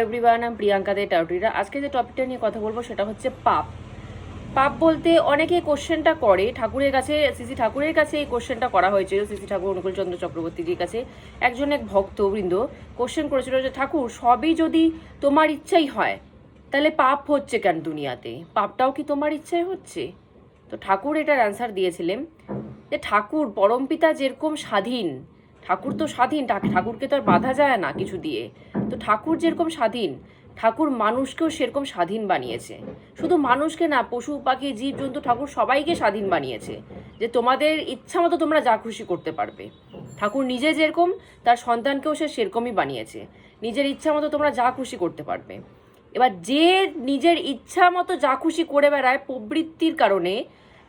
Everyone, আমি প্রিয়াঙ্কা দে টাউটিরা। আজকে যে টপিকটা নিয়ে কথা বলবো সেটা হচ্ছে পাপ। পাপ বলতে অনেকে কোশ্চেনটা করে ঠাকুরের কাছে, শ্রী ঠাকুরের কাছে এই কোশ্চেনটা করা হয়েছিল। শ্রী ঠাকুর অনুকূলচন্দ্র চক্রবর্তীজির কাছে এক ভক্তবৃন্দ কোশ্চেন করেছিল যে ঠাকুর, সবই যদি তোমার ইচ্ছাই হয় তাহলে পাপ হচ্ছে কেন দুনিয়াতে? পাপটাও কি তোমার ইচ্ছাই হচ্ছে? তো ঠাকুর এটার অ্যান্সার দিয়েছিলেন যে ঠাকুর পরমপিতা যেরকম স্বাধীন, ঠাকুর তো স্বাধীন, ঠাকুরকে তো আর বাধা যায় না কিছু দিয়ে। তো ঠাকুর যেরকম স্বাধীন, ঠাকুর মানুষকেও সেরকম স্বাধীন বানিয়েছে। শুধু মানুষকে না, পশু পাখি জীবজন্তু, ঠাকুর সবাইকে স্বাধীন বানিয়েছে যে তোমাদের ইচ্ছা মতো তোমরা যা খুশি করতে পারবে। ঠাকুর নিজে যেরকম, তার সন্তানকেও সে সেরকমই বানিয়েছে, নিজের ইচ্ছা মতো তোমরা যা খুশি করতে পারবে। এবার যে নিজের ইচ্ছা মতো যা খুশি করে বেড়ায় প্রবৃত্তির কারণে,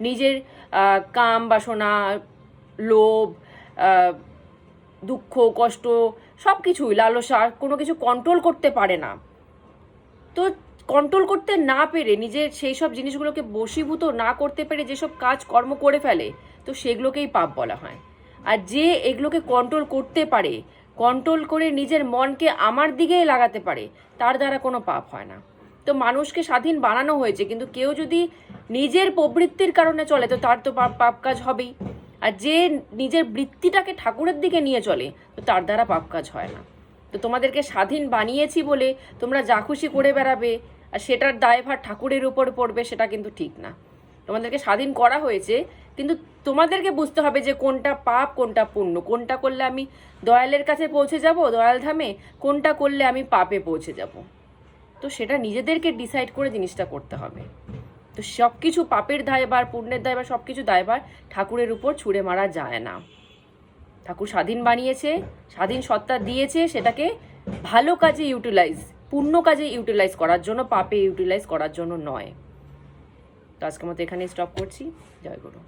নিজের কাম বাসনা, লোভ, দুঃখ, কষ্ট, সব কিছুই, লালসা, কোনো কিছু কন্ট্রোল করতে পারে না। তো কন্ট্রোল করতে না পেরে, নিজের সেই সব জিনিসগুলোকে বশীভূত না করতে পেরে যেসব কাজ কর্ম করে ফেলে, তো সেগুলোকেই পাপ বলা হয়। আর যে এগুলোকে কন্ট্রোল করতে পারে, কন্ট্রোল করে নিজের মনকে আমার দিকেই লাগাতে পারে, তার দ্বারা কোনো পাপ হয় না। তো মানুষকে স্বাধীন বানানো হয়েছে, কিন্তু কেউ যদি নিজের প্রবৃত্তির কারণে চলে তো তার তো পাপ কাজ হবেই। আর যে নিজের বৃত্তিটাকে ঠাকুরের দিকে নিয়ে চলে, তো তার দ্বারা পাপ কাজ হয় না। তো তোমাদেরকে স্বাধীন বানিয়েছি বলে তোমরা যা খুশি করে বেড়াবে আর সেটার দায়ভার ঠাকুরের উপর পড়বে, সেটা কিন্তু ঠিক না। তোমাদেরকে স্বাধীন করা হয়েছে, কিন্তু তোমাদেরকে বুঝতে হবে যে কোনটা পাপ, কোনটা পুণ্য, কোনটা করলে আমি দয়ালের কাছে পৌঁছে যাব, দয়াল ধামে, কোনটা করলে আমি পাপে পৌঁছে যাব। তো সেটা নিজেদেরকে ডিসাইড করে জিনিসটা করতে হবে। তো সব কিছু পাপের দায়ভার, পুণ্যের দায়ভার, সব কিছু দায়ভার ঠাকুরের উপর ছুঁড়ে মারা যায় না। ঠাকুর স্বাধীন বানিয়েছে, স্বাধীন সত্তা দিয়েছে, সেটাকে ভালো কাজে ইউটিলাইজ, পুণ্য কাজে ইউটিলাইজ করার জন্য, পাপে ইউটিলাইজ করার জন্য নয়। তো আজকের মতো এখানেই স্টপ করছি। জয় গুরু।